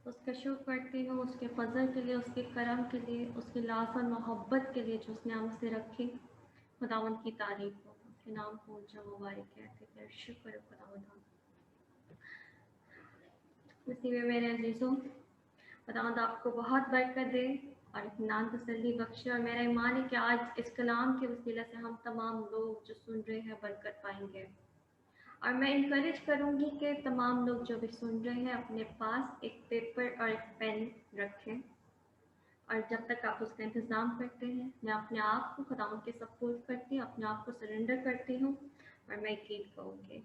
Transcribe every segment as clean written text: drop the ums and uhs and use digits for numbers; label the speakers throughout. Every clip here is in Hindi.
Speaker 1: उसका शुक्र करती हूँ उसके फजल के लिए, उसके करम के लिए, उसके लाख और मोहब्बत के लिए जो उसने हमसे रखी। खुदावंद की तारीफ हो, उसके नाम को ऊंचा मुबारक कहते फिर शुक्र है खुदावंद। इसी में मेरे अजीज़ों, खुदावंद आपको बहुत बरकत दे और इत्मीनान तसल्ली बख्शे। और मेरा ईमान है कि आज इस कलाम के वसीले से हम तमाम लोग जो सुन रहे हैं बरकत पाएंगे। और मैं इनकरेज करूँगी कि तमाम लोग जो भी सुन रहे हैं अपने पास एक पेपर और एक पेन रखें, और जब तक आप उसका इंतज़ाम करते हैं मैं अपने आप को खुदावंद के सपोर्ट करती हूँ, अपने आप को सरेंडर करती हूँ और मैं यकीन कहूँगी।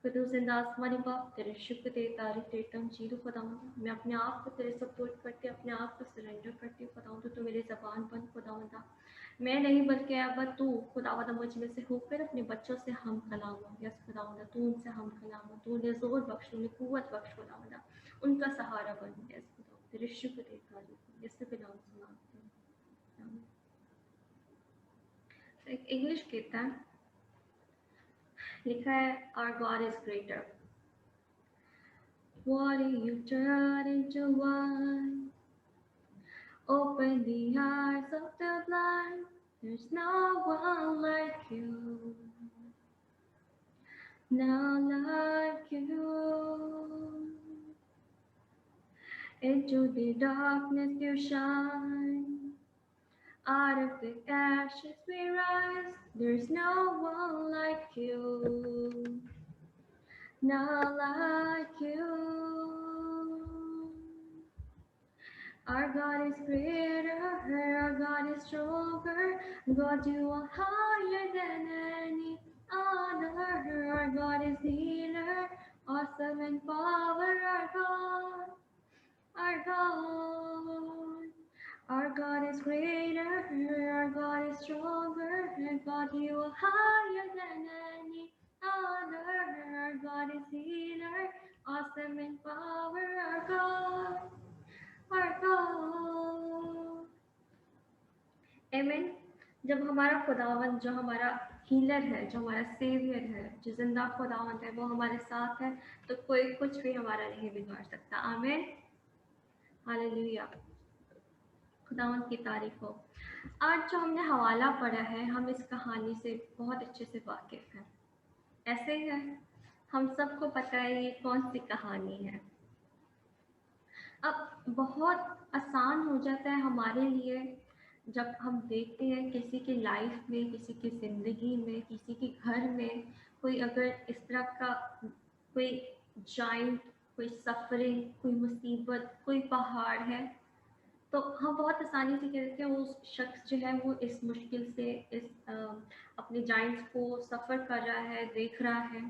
Speaker 1: खुदा जिंदा आसमानी बाप तेरे शुक्र तेरी तारीफ देता हूँ जीरो खुदावंद। मैं अपने आप को तेरे सपोर्ट करती हूँ, अपने आप को सरेंडर करती हूँ खुदावंद। तो मेरी ज़बान बंद खुदावंद, मैं नहीं बल्कि अब तू खुदावंद मुझ में से होकर अपने बच्चों से हम कलाम हो। यस खुदावंद, तू उनसे हम कलाम हो, तू उन्हें जोर बख्श, उन्हें कुव्वत बख्श खुदावंद, उनका सहारा बन। यस खुदावंद तेरे शुक्र तेरी तारीफ यस के नाम से मांगते हैं। एक इंग्लिश गीत है, लिखा है our God is greater. What you turn into wine, open the eyes of the blind. There's no one like you, not like you. Into the darkness you shine, out of the ashes we rise. There's no one like you, not like you. Our God is greater, our God is stronger. God, you are higher than any other. Our God is healer, awesome in power. Our God, our God. Our God is greater, our God is stronger. And God, you are higher than any other. Our God is healer, awesome in power. Our God. Our God. Amen. जब हमारा खुदावंद जो हमारा हीलर है, जो हमारा सेवियर है, जो जिंदा खुदावंद है, वो हमारे साथ है, तो कोई कुछ भी हमारा नहीं बिगाड़ सकता। आमीन, हालेलुया, खुदावंद की तारीफ हो। आज जो हमने हवाला पढ़ा है, हम इस कहानी से बहुत अच्छे से वाकिफ हैं। ऐसे है, हम सबको पता है ये कौन सी कहानी है। अब बहुत आसान हो जाता है हमारे लिए जब हम देखते हैं किसी की लाइफ में, किसी की ज़िंदगी में, किसी के घर में कोई अगर इस तरह का कोई जाइंट, कोई सफरिंग, कोई मुसीबत, कोई पहाड़ है, तो हम बहुत आसानी से कह देते हैं उस शख्स जो है वो इस मुश्किल से अपने जाइंट्स को सफ़र कर रहा है, देख रहा है।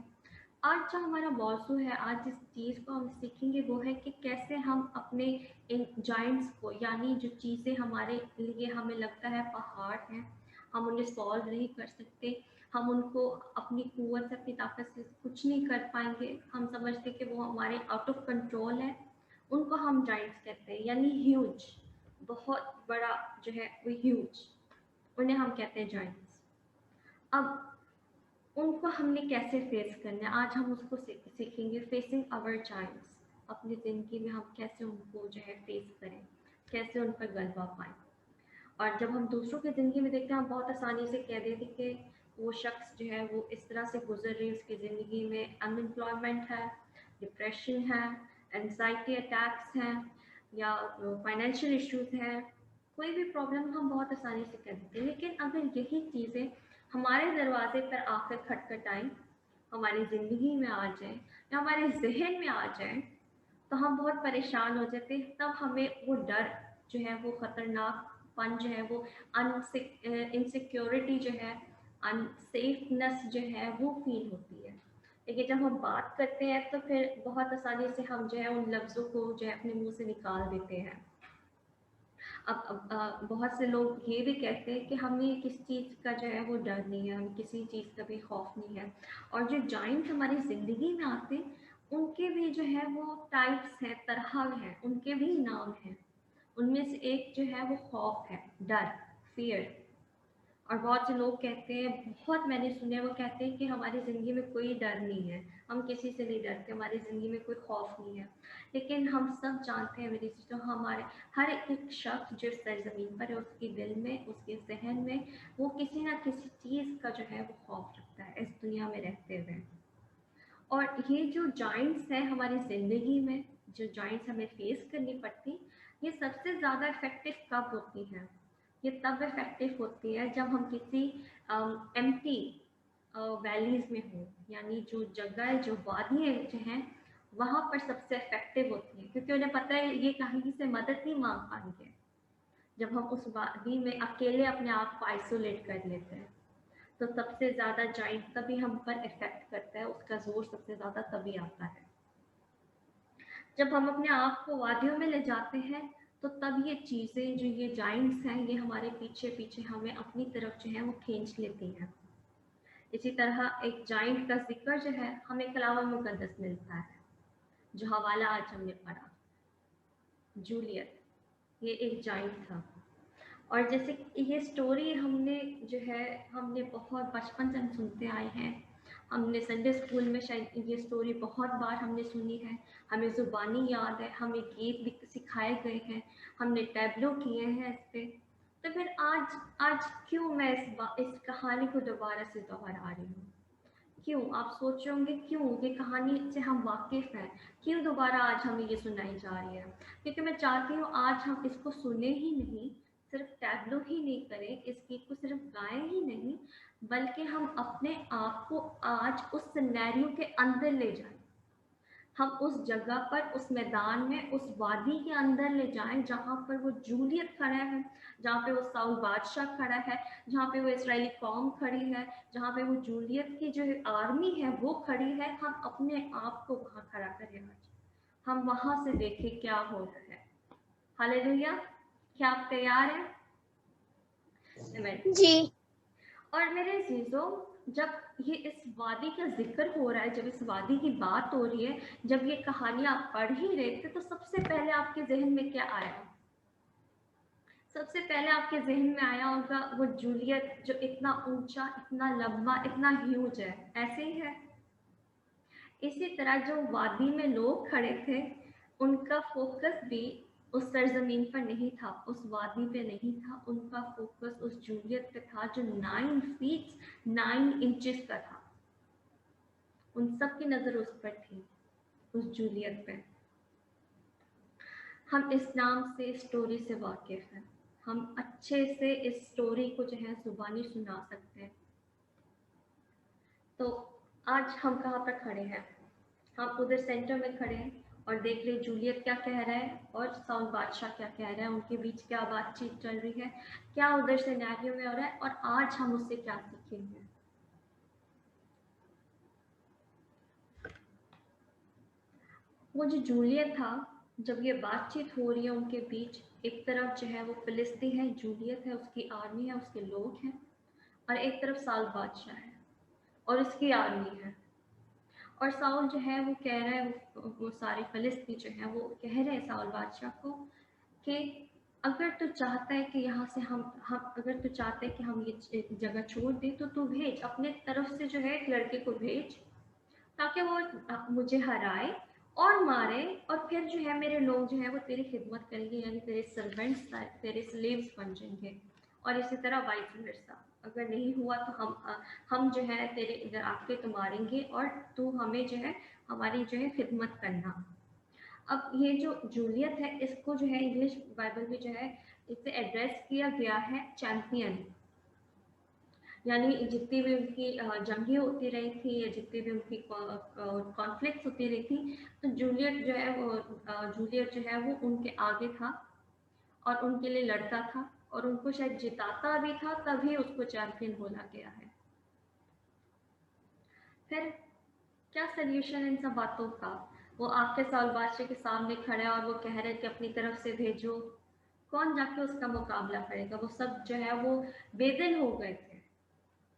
Speaker 1: आज जो हमारा मौजू है, आज जिस चीज़ को हम सीखेंगे वो है कि कैसे हम अपने इन जाइंट्स को, यानी जो चीज़ें हमारे लिए हमें लगता है पहाड़ हैं, हम उन्हें सॉल्व नहीं कर सकते, हम उनको अपनी कुव्वत से, अपनी ताकत से कुछ नहीं कर पाएंगे, हम समझते कि वो हमारे आउट ऑफ कंट्रोल है, उनको हम जाइंट्स कहते हैं, यानी ह्यूज, बहुत बड़ा जो है वो ह्यूज, उन्हें हम कहते हैं जाइंट्स। अब उनको हमने कैसे फेस करना है, आज हम उसको सीखेंगे। फेसिंग आवर जाइंट्स, अपनी ज़िंदगी में हम कैसे उनको जो है फेस करें, कैसे उन पर गलबा पाएँ। और जब हम दूसरों की ज़िंदगी में देखते हैं, हम बहुत आसानी से कह देते हैं कि वो शख्स जो है वो इस तरह से गुजर रही है, उसकी ज़िंदगी में अनएम्प्लॉयमेंट है, डिप्रेशन है, एंजाइटी अटैक्स हैं, या फाइनेंशियल इश्यूज़ हैं, कोई भी प्रॉब्लम हम बहुत आसानी से कह देते हैं। लेकिन अगर यही चीज़ें हमारे दरवाजे पर आकर खटखटाएं, हमारी ज़िंदगी में आ जाएं या हमारे जहन में आ जाएं, तो हम बहुत परेशान हो जाते हैं। तब हमें वो डर जो है, वो ख़तरनाकपन जो है, वो इनसिक्योरिटी जो है, अनसेफनेस जो है वो फील होती है। लेकिन जब हम बात करते हैं तो फिर बहुत आसानी से हम जो है उन लफ्ज़ों को जो है अपने मुंह से निकाल देते हैं। अब बहुत से लोग ये भी कहते हैं कि हमें किस चीज़ का जो है वो डर नहीं है, हमें किसी चीज़ का भी खौफ नहीं है। और जो जाइंट हमारी ज़िंदगी में आते हैं, उनके भी जो है वो टाइप्स हैं, तरह हैं, उनके भी नाम हैं। उनमें से एक जो है वो खौफ है, डर, फियर। और बहुत से लोग कहते हैं, बहुत मैंने सुने हैं, वो कहते हैं कि हमारी ज़िंदगी में कोई डर नहीं है, हम किसी से नहीं डरते, हमारी ज़िंदगी में कोई खौफ नहीं है। लेकिन हम सब जानते हैं मेरी सिस्टर, हमारे हर एक शख्स जो सरजमीन पर है, उसके दिल में, उसके जहन में वो किसी ना किसी चीज़ का जो है वो खौफ रखता है इस दुनिया में रहते हुए। और ये जो जॉइंट्स हैं हमारी ज़िंदगी में, जो जॉइंट्स हमें फेस करनी पड़ती, ये सबसे ज़्यादा इफ़ेक्टिव कब होती हैं? ये तब इफ़ेक्टिव होती है जब हम किसी एम्प्टी वैलीज़ में हों, यानी जो जगह, जो वादियाँ जो हैं, वहाँ पर सबसे इफ़ेक्टिव होती हैं, क्योंकि उन्हें पता है ये कहीं से मदद नहीं माँग पाएँगे। जब हम उस वादी में अकेले अपने आप को आइसोलेट कर लेते हैं, तो सबसे ज़्यादा जॉइंट तभी हम पर इफ़ेक्ट करता है, उसका ज़ोर सबसे ज़्यादा तभी आता है। जब हम अपने आप को वादियों में ले जाते हैं, तो तब ये चीज़ें, जो ये जॉइंट्स हैं, ये हमारे पीछे-पीछे हमें अपनी तरफ जो है वो खींच लेती हैं। इसी तरह एक जॉइंट का ज़िक्र जो है हमें कलाम मुक़द्दस मिलता है, जो हवाला आज हमने पढ़ा, जूलियत, ये एक जॉइंट था। और जैसे ये स्टोरी हमने जो है, हमने बहुत बचपन से हम सुनते आए हैं, हमने संडे स्कूल में शायद ये स्टोरी बहुत बार हमने सुनी है, हमें ज़ुबानी याद है, हमें गीत भी सिखाए गए हैं, हमने टैबलो किए हैं इस पे। तो फिर आज आज क्यों मैं इस कहानी को दोबारा से दोहरा रही हूँ? क्यों? आप सोच रहे होंगे क्यों? ये कहानी से हम वाकिफ़ हैं, क्यों दोबारा आज हमें ये सुनाई जा रही है? क्योंकि मैं चाहती हूँ आज हम इसको सुने ही नहीं, सिर्फ टैबलो ही नहीं करें, इस गीत को सिर्फ गाएँ ही नहीं, बल्कि हम अपने आप को आज उस सिनेरियो के अंदर ले जाएँ। हम उस जगह पर, उस मैदान में, उस वादी के अंदर ले जाएँ जहाँ पर वो जूलियत खड़ा है, जहाँ पे वो साउल बादशाह खड़ा है, जहाँ पे वो इस्राएली कौम खड़ी है, जहाँ पे वो जूलियत की जो आर्मी है वो खड़ी है। हम अपने आप को वहाँ खड़ा करें आज, हम वहाँ से देखें क्या हो रहा है। हालेलुया! क्या आप तैयार हैं? आमीन।
Speaker 2: जी।
Speaker 1: और मेरे अज़ीज़ों, जब ये इस वादी का ज़िक्र हो रहा है, जब इस वादी की बात हो रही है, जब ये कहानी आप पढ़ ही रहे थे, तो सबसे पहले आपके ज़हन में क्या आया? सबसे पहले आपके ज़हन में आया होगा वो जूलियत, जो इतना ऊँचा, इतना लंबा, इतना ह्यूज है, ऐसे ही है? इसी तरह जो वादी में लोग खड़े थे, उनका फ़ोकस भी उस सरज़मीन पर नहीं था, उस वादी पे नहीं था, उनका फ़ोकस उस जूलियत पे था जो 9 फीट 9 इंचेस का था। उन सब की नज़र उस पर थी, उस जूलियत पे। हम इस नाम से, इस स्टोरी से वाकिफ़ हैं। हम अच्छे से इस स्टोरी को जो है ज़ुबानी सुना सकते हैं। तो आज हम कहाँ पर खड़े हैं? हम उधर सेंटर में खड़े हैं और देख रहे जूलियत क्या कह रहा है और साउल बादशाह क्या कह रहा है, उनके बीच क्या बातचीत चल रही है, क्या उधर सिनेरियो में हो रहा है, और आज हम उससे क्या सीखेंगे। वो जो जूलियत था, जब ये बातचीत हो रही है उनके बीच, एक तरफ जो है वो फिलिस्ती है, जूलियत है, उसकी आर्मी है, उसके लोग हैं, और एक तरफ साउल बादशाह है और उसकी आर्मी है। और साउल जो है वो कह रहा है, वो सारे फिलिस्ती जो है वो कह रहे हैं साउल बादशाह को कि अगर तू चाहता है कि यहाँ से हम अगर तू चाहता है कि हम ये जगह छोड़ दें, तो तू भेज, अपने तरफ से जो है एक लड़के को भेज, ताकि वो मुझे हराए और मारे, और फिर जो है मेरे लोग जो है वो तेरी खिदमत करेंगे, यानी तेरे सर्वेंट्स, तेरे स्लेव्स बन जाएंगे। और इसी तरह वाइस वर्सा, अगर नहीं हुआ तो हम जो है तेरे इधर आके तो मारेंगे, और तू हमें जो है, हमारी जो है खिदमत करना। अब ये जो जूलियत है, इसको जो है इंग्लिश बाइबल में जो है इसे एड्रेस किया गया है चैंपियन, यानी जितनी भी उनकी जंगें होती रही थी, या जितनी भी उनकी कॉन्फ्लिक्ट्स होती रही थी, तो जूलियट जो है वो जूलियट जो है वो उनके आगे था और उनके लिए लड़ता था, और उनको शायद जिताता भी था, तभी उसको चैंपियन बोला गया है। फिर क्या सल्यूशन इन सब बातों का? वो आके साउल बादशाह के सामने खड़ा है और वो कह रहे थे अपनी तरफ से भेजो, कौन जाके उसका मुकाबला करेगा? वो सब जो है वो बेदिल हो गए थे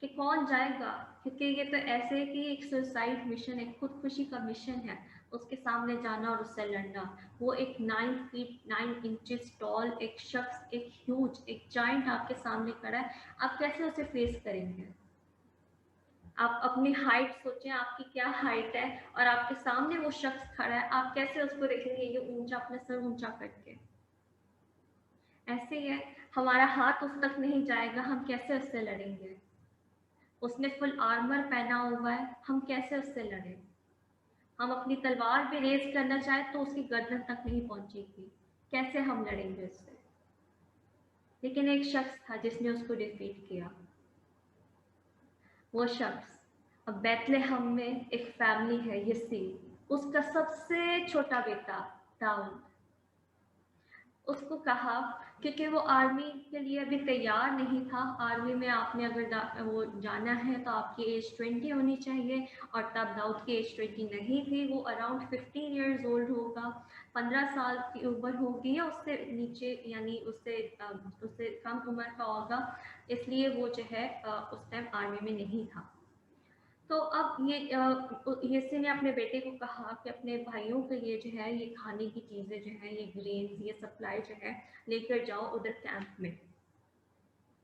Speaker 1: कि कौन जाएगा, क्योंकि ये तो ऐसे है कि एक सुसाइड मिशन है, खुदकुशी का मिशन है, उसके सामने जाना और उससे लड़ना। वो एक 9 फीट 9 इंचेस टॉल एक शख्स, एक ह्यूज, एक जाइंट आपके सामने खड़ा है, आप कैसे उसे फेस करेंगे? आप अपनी हाइट सोचें, आपकी क्या हाइट है, और आपके सामने वो शख्स खड़ा है, आप कैसे उसको देखेंगे ये ऊंचा, अपना सर ऊंचा करके? ऐसे ही है, हमारा हाथ उस तक नहीं जाएगा, हम कैसे उससे लड़ेंगे? उसने फुल आर्मर पहना हुआ है, हम कैसे उससे लड़ें? हम अपनी तलवार भी रेज करना चाहें तो उसकी गर्दन तक नहीं पहुंचेगी, कैसे हम लड़ेंगे उससे? लेकिन एक शख्स था जिसने उसको डिफीट किया। वो शख्स, अब बैतलहम में एक फैमिली है यसी, उसका सबसे छोटा बेटा दाऊद, उसको कहा, क्योंकि वो आर्मी के लिए अभी तैयार नहीं था। आर्मी में आपने अगर वो जाना है तो आपकी एज 20 होनी चाहिए, और तब दाऊद की एज 20 नहीं थी, वो अराउंड 15 ईयर्स ओल्ड होगा, 15 साल की उम्र होगी या उससे नीचे, यानी उससे कम उम्र का होगा, इसलिए वो जो है उस टाइम आर्मी में नहीं था। तो अब यसी ने अपने बेटे को कहा कि अपने भाइयों के लिए जो है ये खाने की चीज़ें जो है, ये ग्रेन्स, ये सप्लाई जो है लेकर जाओ उधर कैंप में,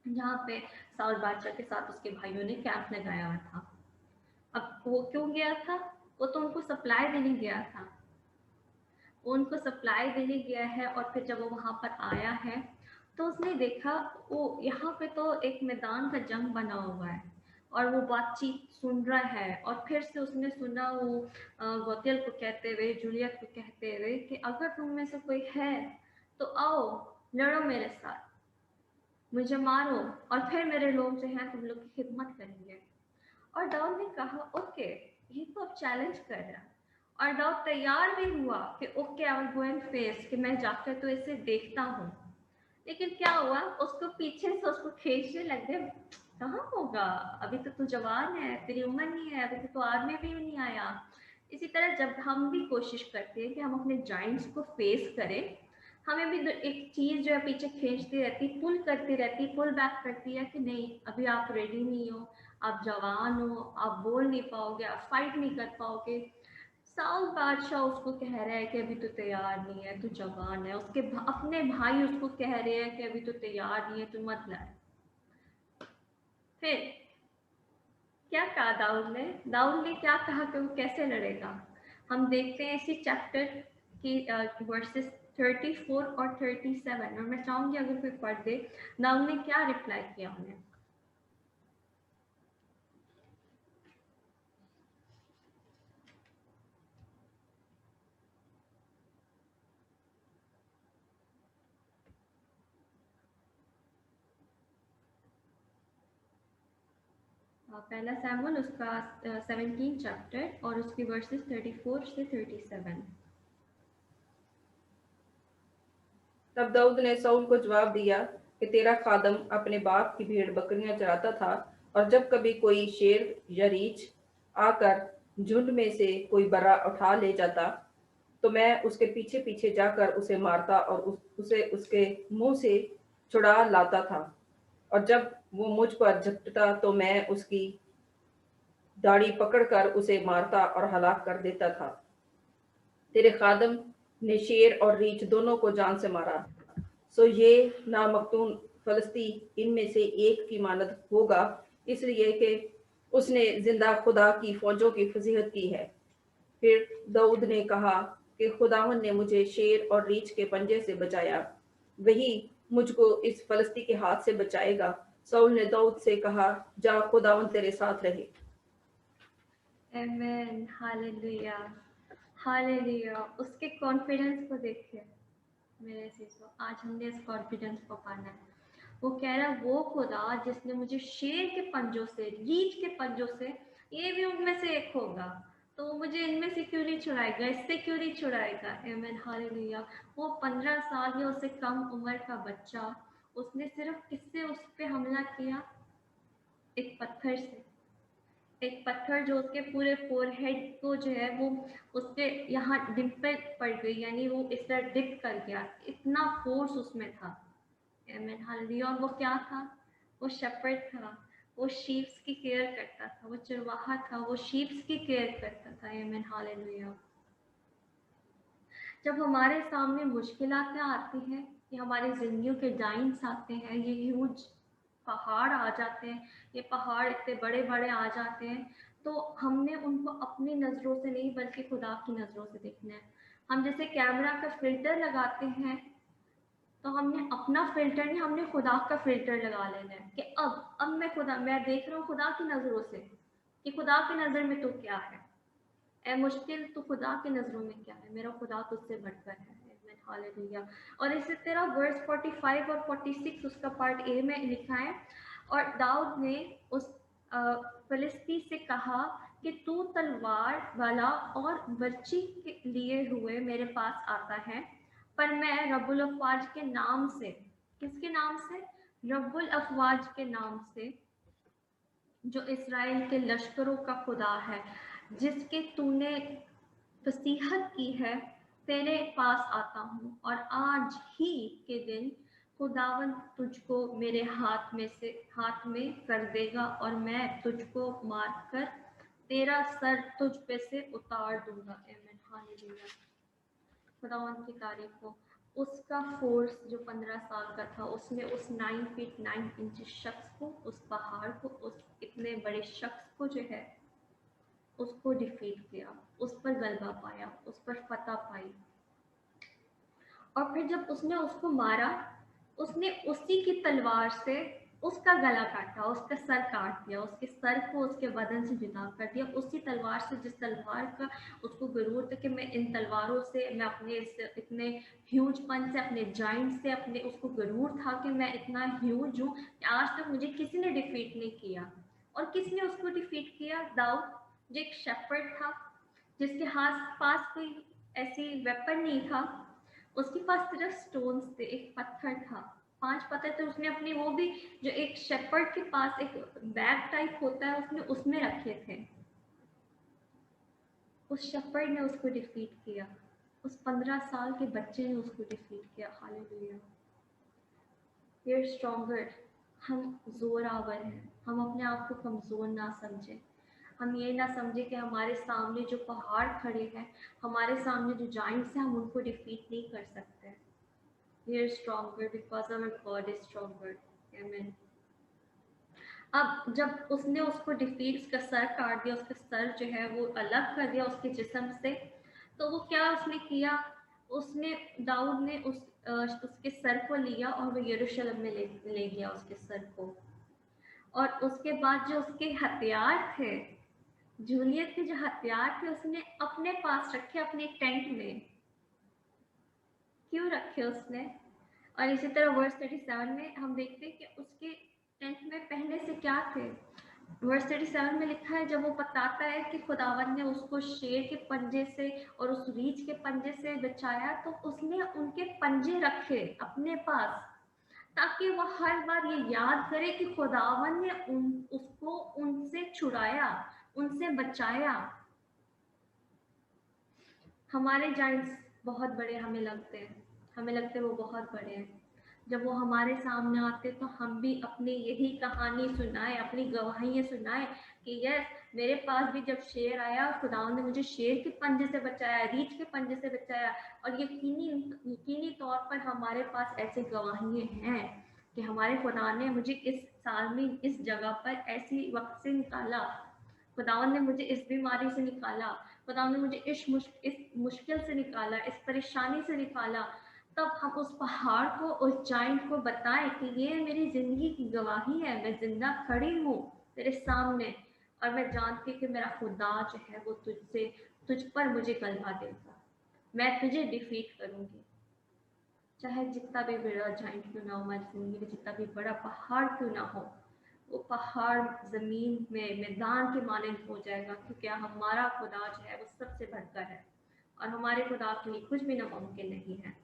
Speaker 1: जहाँ पे साउल बादशाह के साथ उसके भाइयों ने कैंप लगाया हुआ था। अब वो क्यों गया था? वो तो उनको सप्लाई देने गया था, वो उनको सप्लाई देने गया है। और फिर जब वो वहाँ पर आया है तो उसने देखा, वो यहाँ पे तो एक मैदान का जंग बना हुआ है, और वो बातचीत सुन रहा है। और फिर से उसने सुना वो गौतियल को कहते हुए, जूलियत को कहते हुए कि अगर तुम में से कोई है तो आओ, लड़ो मेरे साथ, मुझे मारो, और फिर मेरे लोग जो हैं तुम लोग की खिदमत करेंगे। और दाऊद ने कहा ओके, ये तो अब चैलेंज कर रहा है। और दाऊद तैयार भी हुआ कि okay, I will go and face, कि मैं जाकर तो इसे देखता हूँ। लेकिन क्या हुआ, उसको पीछे से उसको खींचने लगे, कहाँ होगा, अभी तो तू जवान है, तेरी उम्र नहीं है, अभी तो आर्मी भी नहीं आया। इसी तरह जब हम भी कोशिश करते हैं कि हम अपने जाइंट्स को फेस करें, हमें भी एक चीज़ जो है पीछे खींचती रहती, पुल करती रहती, पुल बैक करती है कि नहीं, अभी आप रेडी नहीं हो, आप जवान हो, आप बोल नहीं पाओगे, आप फाइट नहीं कर पाओगे। साउल बादशाह उसको कह रहा है कि अभी तो तैयार नहीं है, तू जवान है, उसके अपने भाई उसको कह रहे हैं कि अभी तो तैयार नहीं है, तू मत लड़। फिर क्या कहा दाऊद ने क्या कहा कि वो कैसे लड़ेगा? हम देखते हैं इसी चैप्टर की वर्सेस 34 और 37, और मैं चाहूंगी अगर कोई पढ़ दे दाऊद ने क्या रिप्लाई किया उन्हें। पहला सैमुअल उसका 17 चैप्टर और उसकी वर्सेस 34 से 37।
Speaker 2: तब दाऊद ने शाऊल को जवाब दिया कि तेरा खादम अपने बाप की भेड़ बकरियां चराता था, और जब कभी कोई शेर या रीछ आकर झुंड में से कोई बर्रा उठा ले जाता तो मैं उसके पीछे पीछे जाकर उसे मारता और उसे उसके मुंह से छुड़ा लाता था, और जब वो मुझ पर झपटता तो मैं उसकी दाढ़ी पकड़कर उसे मारता और हलाक कर देता था। तेरे खादम ने शेर और रीछ दोनों को जान से मारा, सो ये नामकतून फलस्ती इनमें से एक की मानद होगा, इसलिए कि उसने जिंदा खुदा की फौजों की फजीहत की है। फिर दाऊद ने कहा कि खुदावन ने मुझे शेर और रीछ के पंजे से बचाया, वही मुझको इस फलस्ती के हाथ से बचाएगा। शाऊल ने दाऊद से कहा, जा, खुदावन तेरे साथ रहे।
Speaker 1: आमेन, हालेलुया, हालेलुया। उसके कॉन्फिडेंस को देखिए मेरे चीज़ों, आज हमने इस कॉन्फिडेंस को पाना है। वो कह रहा है वो खुदा जिसने मुझे शेर के पंजों से, रीछ के पंजों से, ये भी उनमें से एक होगा, तो वो मुझे इनमें से क्यों नहीं छुड़ाएगा, इससे क्यों नहीं छुड़ाएगा। आमेन, हालेलुया। वो 15 साल या उससे कम उम्र का बच्चा, उसने सिर्फ किससे उस पर हमला किया? एक पत्थर से। एक पत्थर जो उसके पूरे फोरहेड को जो है वो उसके यहाँ डिम्पल पड़ गई, यानी वो इस तरह डिप कर गया, इतना फोर्स उसमें था। आमीन, हालेलुया। और वो क्या था? वो शेपर्ड था, वो शीप्स की केयर करता था, वो चरवाहा था, वो शीप्स की केयर करता था। आमीन, हालेलुया। जब हमारे सामने मुश्किलातें आती हैं, ये हमारी ज़िंदगियों के जाइंट्स आते हैं, ये ह्यूज पहाड़ आ जाते हैं, ये पहाड़ इतने बड़े बड़े आ जाते हैं, तो हमने उनको अपनी नज़रों से नहीं बल्कि खुदा की नज़रों से देखना है। हम जैसे कैमरा का फिल्टर लगाते हैं, तो हमने अपना फिल्टर नहीं, हमने खुदा का फिल्टर लगा लेना है कि अब मैं देख रहा हूँ खुदा की नज़रों से कि खुदा की नज़र में तो क्या है, ए मुश्किल तो खुदा की नज़रों में क्या है, मेरा खुदा तुझसे बढ़कर है। आमीन, हालेलुया। और इसी तरह वर्स 45 और 46 उसका पार्ट ए में लिखा है, और दाऊद ने उस फिलिस्ती से कहा कि तू तलवार वाला और बर्छी के लिए हुए मेरे पास आता है, पर मैं रब्बुल अफवाज के नाम से, किसके नाम से? रब्बुल अफवाज के नाम से, जो इसराइल के लश्करों का खुदा है, जिसके तूने फसीहत की है, तेरे पास आता हूँ, और आज ही के दिन खुदावन तुझको मेरे हाथ में कर देगा, और मैं तुझको मार कर तेरा सर तुझ पे से उतार दूंगा। आमीन, हालेलुया। खुदावन की तारीफ हो। उसका फोर्स जो 15 साल का था, उसने उस 9 फीट 9 इंच शख्स को, उस पहाड़ को, उस इतने बड़े शख्स को जो है उसको डिफीट किया, उस पर गलबा पाया, उस पर फतह पाई। और फिर जब उसने उसको मारा, उसने उसी की तलवार से उसका गला काटा, उसका सर काट दिया, उसके सर को उसके बदन से जुदा कर दिया, उसी तलवार से जिस तलवार का उसको गुरूर था कि मैं इन तलवारों से, मैं अपने इस इतने ह्यूज पन से, अपने जाइंट से, अपने उसको गुरूर था कि मैं इतना ह्यूज हूँ कि आज तक मुझे किसी ने डिफीट नहीं किया। और किसने उसको डिफीट किया? दाऊद, जो एक शेफर्ड था, जिसके हाथ पास कोई ऐसी वेपन नहीं था, उसके पास सिर्फ स्टोन्स थे, एक पत्थर था, 5 पत्थर थे, उसने अपने, वो भी जो एक शेपर्ड के पास एक बैग टाइप होता है, उसने उसमें रखे थे। उस शेपर्ड ने उसको डिफीट किया, उस 15 साल के बच्चे ने उसको डिफीट किया। हालेलुया। We are stronger. हम जोरावर हैं, हम अपने आप को कमज़ोर ना समझें। हम ये ना समझे कि हमारे सामने जो पहाड़ खड़े हैं, हमारे सामने जो जाइंट्स हैं, हम उनको डिफीट नहीं कर सकते। We are stronger because our God is stronger. Amen. अब जब उसने उसको डिफीट, उसका सर काट दिया, उसका सर जो है वो अलग कर दिया उसके जिस्म से, तो वो क्या उसने किया? उसने, दाऊद ने उसके सर को लिया और वो यरूशलेम में ले गया उसके सर को। और उसके बाद जो उसके हथियार थे, जूलियत के जो हथियार थे, उसने अपने पास रखे, अपने टेंट में। क्यों रखे उसने? और इसी तरह वर्स 37 में हम देखते हैं कि उसके टेंट में पहले से क्या थे। वर्स 37 में लिखा है, जब वो बताता है कि खुदावन ने उसको शेर के पंजे से और उस रीछ के पंजे से बचाया, तो उसने उनके पंजे रखे अपने पास, ताकि वह हर बार ये याद करे कि खुदावन ने उसको उनसे छुड़ाया, उनसे बचाया। हमारे जाइंट्स बहुत बड़े हमें लगते हैं, हमें लगता है वो बहुत बड़े हैं। जब वो हमारे सामने आते तो हम भी अपनी यही कहानी सुनाए, अपनी गवाहियाँ सुनाए कि यस, मेरे पास भी जब शेर आया, खुदा ने मुझे शेर के पंजे से बचाया, रीछ के पंजे से बचाया। और यकीनी तौर पर हमारे पास ऐसी गवाहियाँ हैं कि हमारे खुदा ने मुझे इस साल में इस जगह पर ऐसी वक्त से निकाला, खुदावन ने मुझे इस बीमारी से निकाला, खुदावन ने मुझे इस मुश्किल से निकाला, इस परेशानी से निकाला। तब हम उस पहाड़ को, उस जाइंट को बताएं कि ये मेरी जिंदगी की गवाही है, मैं जिंदा खड़ी हूँ तेरे सामने, और मैं जानती हूँ कि मेरा खुदा जो है वो तुझ पर मुझे गलबा देगा, मैं तुझे डिफीट करूंगी। चाहे जितना भी बड़ा जाइंट क्यों ना हो हमारी जिंदगी में, जितना भी बड़ा पहाड़ क्यों ना हो, वो पहाड़ जमीन में मैदान के मानंद हो जाएगा, क्योंकि हमारा खुदा जो है वो सबसे बढ़कर है, और हमारे खुदा के लिए कुछ भी नामुमकिन नहीं है।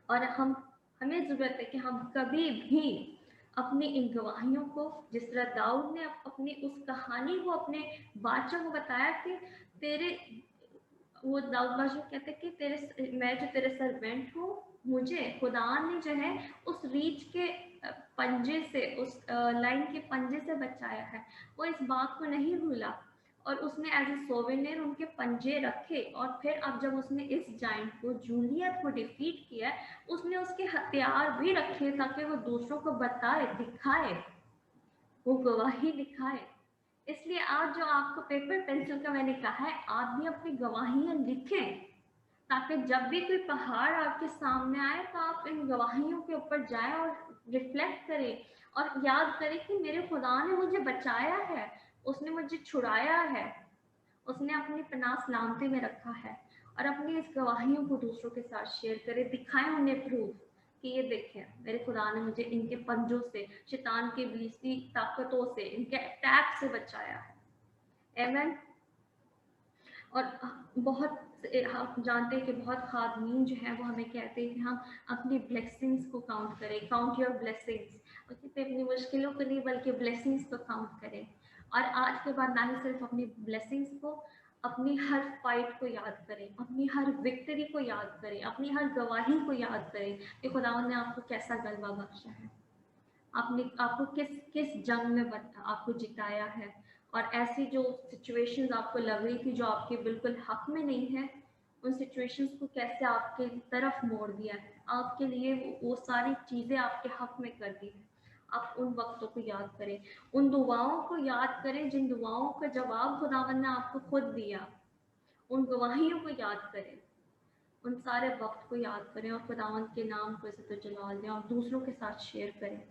Speaker 1: और हमें ज़रूरत है कि हम कभी भी अपनी इन गवाहियों को, जिस तरह दाऊद ने अपनी उस कहानी को अपने बादशाह को बताया कि तेरे, वो दाऊद बादशाह कहते हैं कि मैं जो तेरे सर्वेंट हूँ, मुझे खुदा ने जो है उस रीछ के पंजे से, उस लाइन के पंजे से बचाया है। वो इस बात को नहीं भूला। और उसने एज ए सोवेनियर उनके पंजे रखे। और फिर अब जब उसने इस जाइंट को, जूलियत को डिफीट किया, उसने उसके हथियार भी रखे ताकि वो दूसरों को बताए, दिखाए, वो गवाही दिखाए। इसलिए आज जो आपको पेपर पेंसिल का मैंने कहा है, आप भी अपनी गवाहियां लिखें, ताकि जब भी कोई पहाड़ आपके सामने आए तो आप इन गवाहियों के ऊपर जाएं और रिफ्लेक्ट करें और याद करें कि मेरे खुदा ने मुझे बचाया है, उसने मुझे छुड़ाया है, उसने अपनी पनाह सलामती में रखा है। और अपनी इस गवाहियों को दूसरों के साथ शेयर करें, दिखाएं उन्हें प्रूफ कि ये देखें मेरे खुदा ने मुझे इनके पंजों से, शैतान के इब्लीसी ताकतों से, इनके अटैक से बचाया है। आमीन। और बहुत हम जानते हैं कि बहुत खादमीन जो है वो हमें कहते हैं कि हम अपनी ब्लेसिंग्स को काउंट करें, काउंट योर ब्लेसिंग्स। और कहते अपनी मुश्किलों को नहीं बल्कि ब्लेसिंग्स को काउंट करें। और आज के बाद ना ही सिर्फ अपनी ब्लेसिंग्स को, अपनी हर फाइट को याद करें, अपनी हर विक्ट्री को याद करें, अपनी हर गवाही को याद करें कि खुदा ने आपको कैसा गलबा बख्शा है, आपने आपको किस किस जंग में आपको जिताया है। और ऐसी जो सिचुएशंस आपको लग रही थी जो आपके बिल्कुल हक में नहीं है, उन सिचुएशंस को कैसे आपके तरफ मोड़ दिया है, आपके लिए वो सारी चीज़ें आपके हक में कर दी है। आप उन वक्तों को याद करें, उन दुआओं को याद करें जिन दुआओं का जवाब खुदावन ने आपको खुद दिया, उन गवाहियों को याद करें, उन सारे वक्त को याद करें और खुदावन के नाम को इज्जत जलाल दें और दूसरों के साथ शेयर करें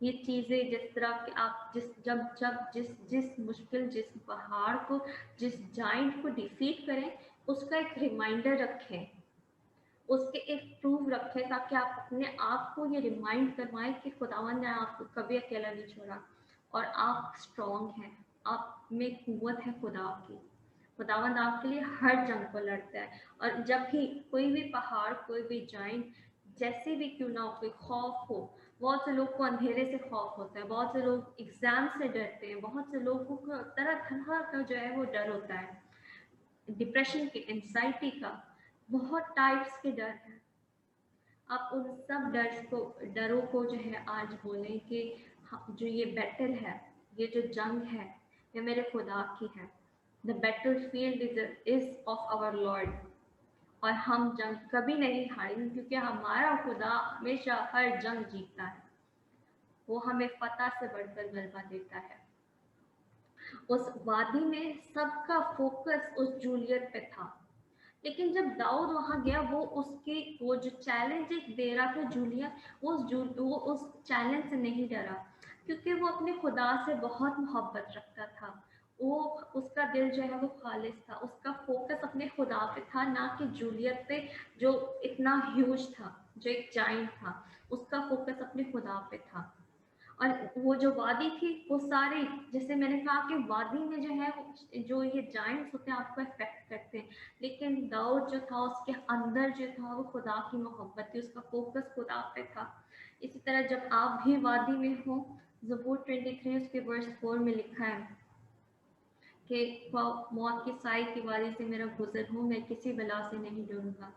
Speaker 1: ये चीज़ें। जिस तरह के आप जब जब जिस जिस मुश्किल, जिस पहाड़ को, जिस जाइंट को डिफीट करें, उसका एक रिमाइंडर रखें, उसके एक प्रूफ रखें, ताकि आप अपने आप को ये रिमाइंड करवाएं कि खुदावन ने आपको कभी अकेला नहीं छोड़ा और आप स्ट्रॉन्ग हैं, आप में कुव्वत है खुदा की। खुदावंद आपके लिए हर जंग को लड़ता है। और जब भी कोई भी पहाड़, कोई भी जाइंट, जैसे भी क्यों ना हो, कोई खौफ हो, बहुत से लोग को अंधेरे से खौफ होता है, बहुत से लोग एग्जाम से डरते हैं, बहुत से लोगों को तरह तरह का जो है वो डर होता है, डिप्रेशन के, एंजाइटी का, बहुत टाइप्स के डर हैं। आप उन सब डरों को जो है आज बोलें कि जो ये बैटल है, ये जो जंग है, ये मेरे खुदा की है। The battlefield is of our Lord. और हम जंग कभी नहीं हारेंगे क्योंकि हमारा खुदा हमेशा हर जंग जीतता है। वो हमें फतह से बढ़कर गलबा देता है। उस वादी में सबका फोकस उस जूलियत पे था, लेकिन जब दाऊद वहां गया, वो जो चैलेंज एक दे रहा था जूलियत, वो उस चैलेंज से नहीं डरा, क्योंकि वो अपने खुदा से बहुत मोहब्बत रखता था। वो उसका दिल जो है वो खालिस था, उसका फोकस अपने खुदा पे था, ना कि जूलियत पे जो इतना ह्यूज था, जो एक जाइंट था। उसका फोकस अपने खुदा पे था। और वो जो वादी थी, वो सारे, जैसे मैंने कहा कि वादी में जो है जो ये जाइंट्स होते हैं आपको इफेक्ट करते हैं, लेकिन दाऊद जो था उसके अंदर जो था वो खुदा की मोहब्बत थी, उसका फोकस खुदा पे था। इसी तरह जब आप भी वादी में हो, ज़बूर 23 उसके वर्स 4 में लिखा है कि मौत की साई की वादी से मेरा गुजर हूँ, मैं किसी बला से नहीं डरूंगा।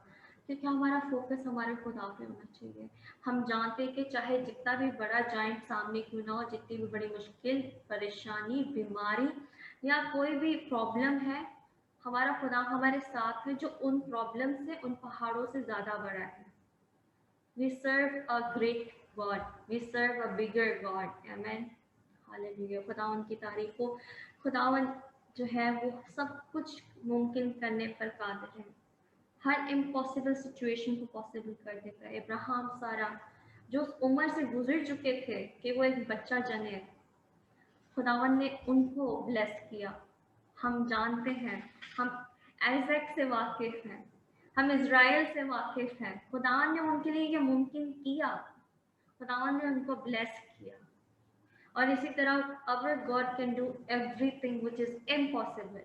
Speaker 1: क्योंकि हमारा फोकस हमारे खुदा पे होना चाहिए। हम जानते हैं कि चाहे जितना भी बड़ा जाइंट सामने क्यों ना हो, जितनी भी बड़ी मुश्किल, परेशानी, बीमारी या कोई भी प्रॉब्लम है, हमारा खुदा हमारे साथ है, जो उन प्रॉब्लम से, उन पहाड़ों से ज़्यादा बड़ा है। We serve a great God. We serve a bigger God. Amen. Hallelujah. खुदावन की तारीफ हो। खुदावन जो है वो सब कुछ मुमकिन करने पर कादिर है, हर इम्पॉसिबल सिचुएशन को पॉसिबल कर देता है। इब्राहिम, सारा जो उस उम्र से गुजर चुके थे कि वो एक बच्चा जने, खुदावन ने उनको ब्लेस किया। हम जानते हैं, हम आइजैक से वाकिफ हैं, हम इज़राइल से वाकिफ हैं। खुदावन ने उनके लिए ये मुमकिन किया, खुदावन ने उनको ब्लेस किया। और इसी तरह our God can do everything which is impossible.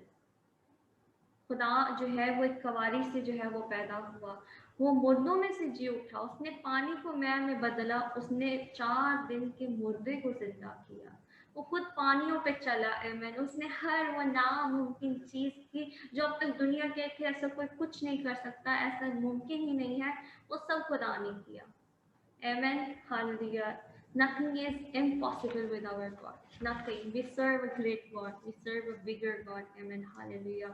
Speaker 1: खुदा जो है वो एक कवारी से जो है वो पैदा हुआ, वो मुर्दों में से जी उठा, उसने पानी को मैल में बदला, उसने 4 दिन के मुर्दे को जिंदा किया, वो खुद पानियों पे चला। आमीन। उसने हर वो नामुमकिन चीज़ की जो अब तक दुनिया के थे ऐसा कोई कुछ नहीं कर सकता, ऐसा मुमकिन ही नहीं है, वो सब खुदा ने किया। आमीन। Hallelujah. Nothing is impossible with our God. Nothing. We serve a great God. We serve a bigger God. Amen. Hallelujah.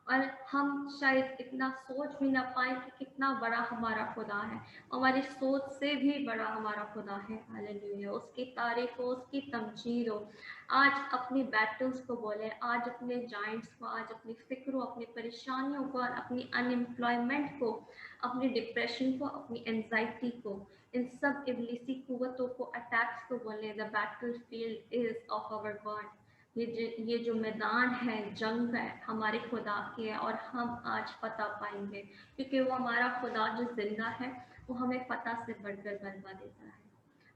Speaker 1: और हम शायद इतना सोच भी ना पाए कि कितना बड़ा हमारा खुदा है। हमारी सोच से भी बड़ा हमारा खुदा है। हालेलुया। उसकी तारीफ हो, उसकी तमजीद हो। आज अपनी बैटल्स को बोले, आज अपने जाइंट्स को, आज अपनी फिक्र, अपनी परेशानियों को, अपनी अनएम्प्लॉयमेंट को, अपनी डिप्रेशन को, अपनी एंजाइटी को, इन सब इब्लिसी कुव्वतों को, अटैक्स को बोले, the battlefield is of our God. ये जो मैदान है, जंग है, हमारे खुदा की है। और हम आज फतह पाएंगे क्योंकि वो हमारा खुदा जो जिंदा है, वो हमें फतह से बढ़कर गलबा देता है।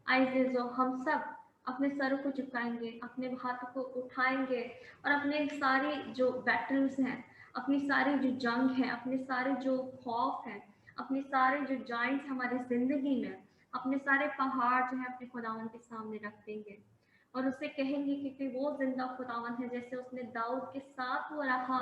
Speaker 1: आइए जो हम सब अपने सरों को झुकाएंगे, अपने हाथों को उठाएंगे और अपने सारे जो बैटल्स हैं, अपनी सारी जो जंग है, अपने सारे जो खौफ हैं, अपने सारे जो जाइंट्स हमारी जिंदगी में, अपने सारे पहाड़ जो है अपने खुदावन के सामने रख देंगे और उससे कहेंगे कि वो जिंदा खुदावन है, जैसे उसने दाऊद के साथ वो रहा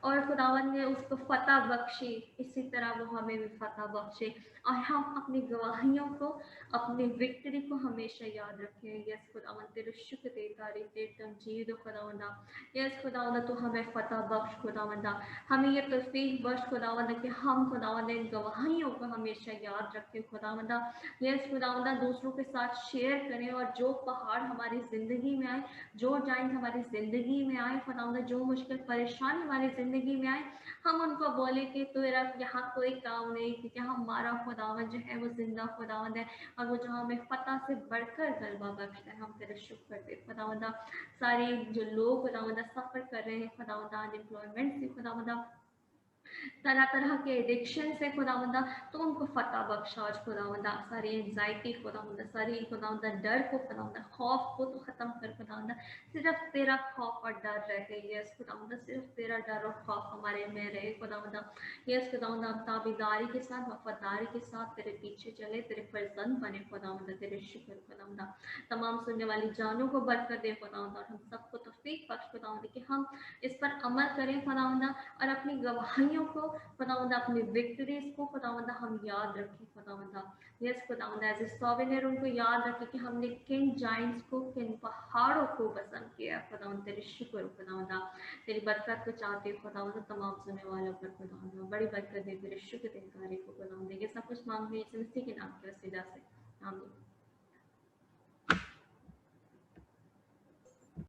Speaker 1: और खुदावन ने उसको फतह बख्शी, इसी तरह वो हमें भी फतह बख्शे और हम अपनी गवाहियों को, अपनी विक्ट्री को हमेशा याद रखें। यस खुदावन तेरे शुक्र तेरी तारीफ तेरी तमजीद हो खुदावंदा। यस खुदावंदा तो हमें फतह बख्श खुदावंदा, हमें ये तौफीक बख्श खुदावंदा कि हम खुदावंदा इन गवाहियों को हमेशा याद रखें खुदावंदा। यस खुदावंदा दूसरों के साथ शेयर करें और जो पहाड़ हमारी ज़िंदगी में आए, जो जाइंट हमारी ज़िंदगी में आए खुदावंदा, जो मुश्किल परेशानी हमारी ज़िंदगी में आए, हम उनको बोले कि तेरा यहाँ कोई काम नहीं, क्योंकि हमारा खुदावन जो है वो जिंदा खुदावन है और वो जो हमें फतह से बढ़कर गलबा बख्शता है। हम तेरे शुक्र करते खुदावंदा। सारे जो लोग खुदावंदा सफ़र कर रहे हैं खुदावंदा, अनएम्प्लॉयमेंट से खुदावंदा, तरह तरह के एडिक्शन से खुदावंदा, तो उनको फतह बख्शा आज खुदावंदा। सारी एंजाइटी खुदावंदा, सारी खुदावंदा डर को खुदावंदा, खौफ को तो ख़त्म कर खुदावंदा। सिर्फ तेरा खौफ और डर रह गई है खुदावंदा, सिर्फ तेरा डर और खौफ हमारे में रहे खुदावंदा। यस खुदावंदा, हम ताबेदारी के साथ, वफादारी के साथ तेरे पीछे चले, तेरे फर्जंद बने खुदावंदा। तेरे शुक्र खुदावंदा। तमाम सुनने वाली जानों को बरकत दे खुदावंदा और हम सबको तौफीक बख्श खुदावंदा कि हम इस पर अमल करें खुदावंदा और अपनी गवाहियों को खुदावंदा, अपनी विक्ट्रीज को खुदावंदा हम याद रखें खुदावंदा। यस खुदावंदा, एज ए सॉवेनियर उनको याद रखें कि हमने किन जाइंट्स को, किन पहाड़ों को पसंद किया खुदावंदा। तेरे शुक्र खुदावंदा, तेरी बरकत को चाहते हैं खुदावंदा तमाम सुनने वालों पर खुदावंदा, बड़ी बरकत दे, तेरे शुक्र तेरी तारीफ को खुदावंदा। ये सब कुछ मांगते हैं यीशु मसीह के नाम के वसीला से, आमीन।